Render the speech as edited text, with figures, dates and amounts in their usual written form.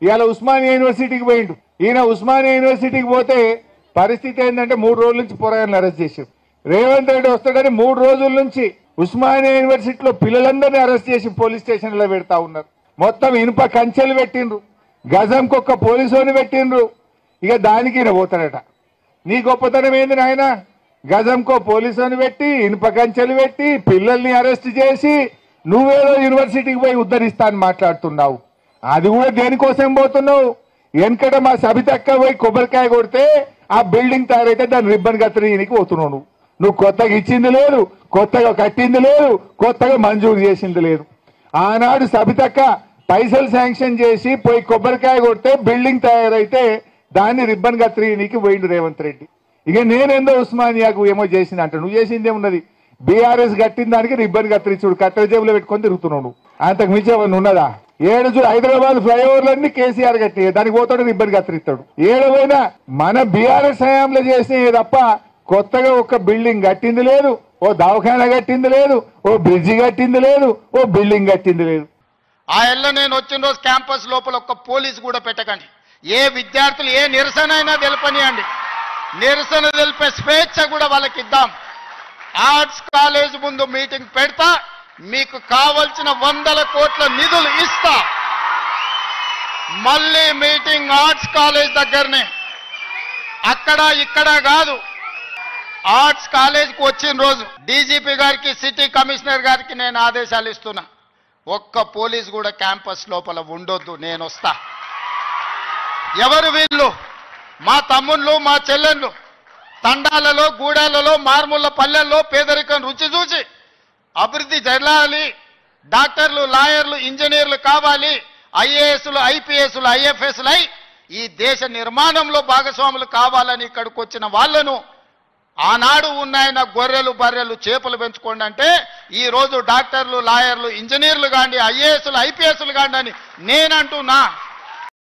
ఇవాళ ఉస్మానియా యూనివర్సిటీకి పోయిండు. ఈయన ఉస్మానియా యూనివర్సిటీకి పోతే పరిస్థితి ఏంటంటే 3 రోజుల నుంచి పోరాయాలను అరెస్ట్ చేశారు. రేవంత్ రెడ్డి వస్తాడని 3 రోజుల నుంచి ఉస్మానియా యూనివర్సిటీలో పిల్లలందరినీ అరెస్ట్ చేసి పోలీస్ స్టేషన్లో పెడతా ఉన్నారు. మొత్తం ఇనుప కంచెలు పెట్టిండ్రు, గజంకొక్క పోలీసుని పెట్టిండ్రు. ఇక దానికి ఈయన పోతాడట. నీ గొప్పతనం ఏంది నాయన? గజంకో పోలీసుని పెట్టి ఇనుప కంచెలు పెట్టి పిల్లల్ని అరెస్ట్ చేసి నువ్వేదో యూనివర్సిటీకి పోయి ఉద్ధరిస్తా అని మాట్లాడుతున్నావు. అది కూడా దేనికోసం పోతున్నావు? వెనకట మా సబితక్క పోయి కొబ్బరికాయ కొడితే ఆ బిల్డింగ్ తయారైతే దాన్ని రిబ్బన్ కత్తిరీనికి పోతున్నావు. నువ్వు కొత్తగా ఇచ్చింది లేదు, కొత్తగా కట్టింది లేదు, కొత్తగా మంజూరు చేసింది లేదు. ఆనాడు సబితక్క పైసలు శాంక్షన్ చేసి పోయి కొబ్బరికాయ కొడితే బిల్డింగ్ తయారైతే దాన్ని రిబ్బన్ కత్తిరీనికి పోయిండు రేవంత్ రెడ్డి. ఇక నేనేందో ఉస్మానియాకు ఏమో చేసిన అంటే నువ్వు చేసింది ఏమున్నది? బీఆర్ఎస్ కట్టిన దానికి రిబ్బన్ కత్తిరించుడు, కట్టెల జేబులో పెట్టుకొని తిరుగుతున్నావు నువ్వు. అంతకు మించి ఏమన్నా ఉన్నదా? 7 హైదరాబాద్ ఫ్లైఓవర్లన్నీ కేసీఆర్ కట్టి దానికి పోతాడు, రిబ్బన్ కత్తిరిస్తాడు. ఏడవైనా మన బీఆర్ఎస్ హయాంలో చేసిన తప్ప కొత్తగా ఒక బిల్డింగ్ కట్టింది లేదు, ఓ దవాఖానా కట్టింది లేదు, ఓ బ్రిడ్జి కట్టింది లేదు, ఓ బిల్డింగ్ కట్టింది లేదు. ఆ ఎల్ల నేను వచ్చిన రోజు క్యాంపస్ లోపల ఒక్క పోలీసు కూడా పెట్టకండి. ఏ విద్యార్థులు ఏ నిరసన అయినా తెలపనియండి. నిరసన తెలిపే స్వేచ్ఛ కూడా వాళ్ళకి ఇద్దాం. ఆర్ట్స్ కాలేజ్ ముందు మీటింగ్ పెడతా, మీకు కావలసిన 100 కోట్ల నిధులు ఇస్తా. మళ్ళీ మీటింగ్ ఆర్ట్స్ కాలేజ్ దగ్గరనే, అక్కడ ఇక్కడ కాదు. ఆర్ట్స్ కాలేజ్కి వచ్చిన రోజు డీజీపీ గారికి సిటీ కమిషనర్ గారికి నేను ఆదేశాలు ఇస్తున్నా, ఒక్క పోలీస్ కూడా క్యాంపస్ లోపల ఉండొద్దు, నేను వస్తా. ఎవరు వీళ్ళు? మా తమ్ముళ్ళు మా చెల్లెళ్ళు తండాలలో గూడాలలో మారుమూల పల్లెల్లో పేదరికం రుచి చూసి అభివృద్ధి జరగాలి, డాక్టర్లు లాయర్లు ఇంజనీర్లు కావాలి, ఐఏఎస్లు ఐపీఎస్లు ఐఎఫ్ఎస్లు అయి ఈ దేశ నిర్మాణంలో భాగస్వాములు కావాలని ఇక్కడికి వచ్చిన వాళ్ళను ఆనాడు ఉన్నాయన గొర్రెలు బర్రెలు చేపలు పెంచుకోండి అంటే ఈ రోజు డాక్టర్లు లాయర్లు ఇంజనీర్లు కాండి ఐఏఎస్లు ఐపీఎస్లు కాండి అని నేనంటున్నా.